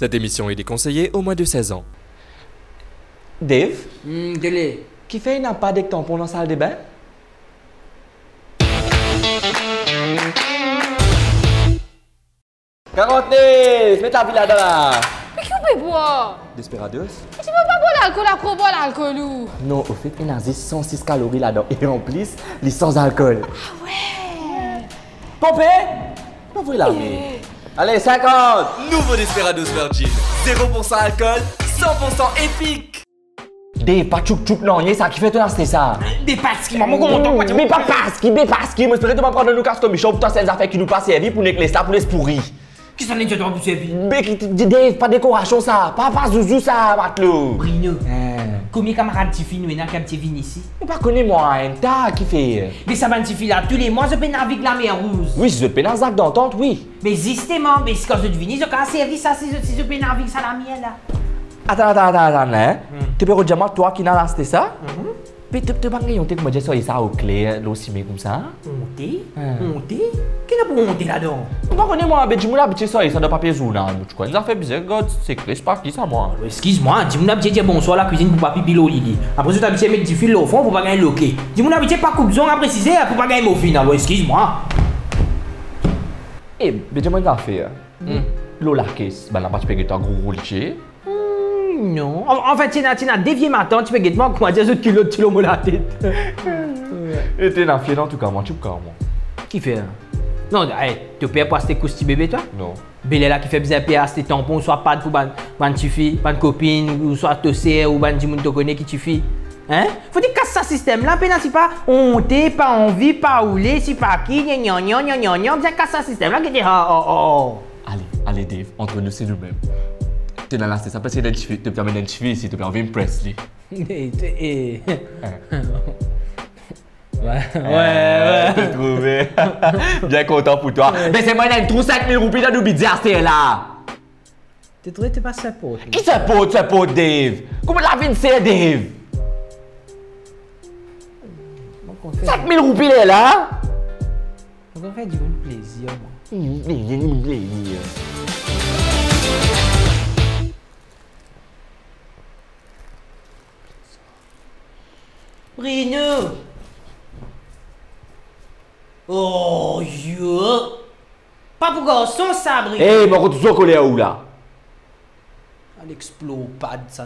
Cette émission est déconseillée aux moins de 16 ans. Dave, Délai. qui fait n'a pas de tampons dans la salle de bain? Quarante-neuf, mets ta vie là-dedans là. Mais qui peut boire? Desperados? Tu peux pas boire l'alcool après boire l'alcool ou? Non, au fait, il y a 106 calories là-dedans. Et en plus, il est sans alcool. Ah ouais! Pompé! Pas vrai là, mais. Allez, 50! Nouveau Desperados Virgin. 0% alcool, 100% épique. Dave, pas tchouk non, y'a ça qui fait tout c'était ça. Des passes maman, comment on Mais pas parce qu'il me espérait de prendre nous casse comme Michel pour toi, c'est des affaires qui nous passent servi pour nous laisser ça pour les pourris. Qui s'en est déjà dans ce vie? Mais Dave, pas décoration ça, pas zouzou ça, matelot. Bruno, combien de camarades tu finis maintenant quand tu viens ici? Mais pas connais moi, un tas qui fait. Mais ça m'a dit là, tous les mois je peux naviguer la mer rouge. Oui, je peux dans un d'entente, oui. Mais justement, mais quand je viens, je peux servir ça si je peux naviguer ça la mienne là. Attends, hein? Tu peux redire moi, toi qui n'as là, c'était ça? Mais tu peux pas gagner, tu peux dire ça au clair, l'eau mais comme ça? Monter? Qu'est-ce que pour monter là-dedans? Tu pas connais moi, mais dis-moi là, ça doit pas payer ou là. Tu connais, ça fait bizarre, God, c'est clair, je pas qui ça moi. Excuse-moi, dis-moi dire bonsoir à la cuisine pour pas pipi l'eau Lili. Après, tu t'habitues à mettre du fil au fond pour pas gagner loqué. Dis-moi pas coupe-zon à préciser pour pas gagner au final. Excuse-moi. Eh, mais dis-moi une affaire. L'eau la caisse, ben là, tu peux gagner un gros roulier. Non. En fait, tu as dévié ma tante, tu peux gagner comment dire ce kilo de la tête. Et t'es un fier en tout cas, moi, tu peux moi. Qui fait? Non, tu peux pas acheter cousti bébé toi? Non. Belle là qui fait bien payer acheter tampon, soit pas pour ban tu fille, ban copine, ou soit tossé ou ban du monde te connaît qui tu fille. Hein? Faut dire casse ça système là, pénal si pas honte, pas envie, pas rouler, si pas qui, bien casse ça système là qui dit Allez Dave, entre nous c'est nous-mêmes. T'es dans la station, parce que tu peux m'identifier ici, tu peux envoyer une presse. Ouais. T'es trouvé. Bien content pour toi. Mais c'est moi qui ai trouvé 5000 roupies dans nos bidets à ce là. T'es trouvé, t'es pas sa pote. Qui c'est pote, Dave? Comment la vie c'est, Dave? 5000 roupies là? On fait du bon plaisir, moi. Plaisir. Bruno! Oh, yo! Pas pour garçon, ça, Bruno! Eh, mon retour collé à où là? Elle explose pas de ça,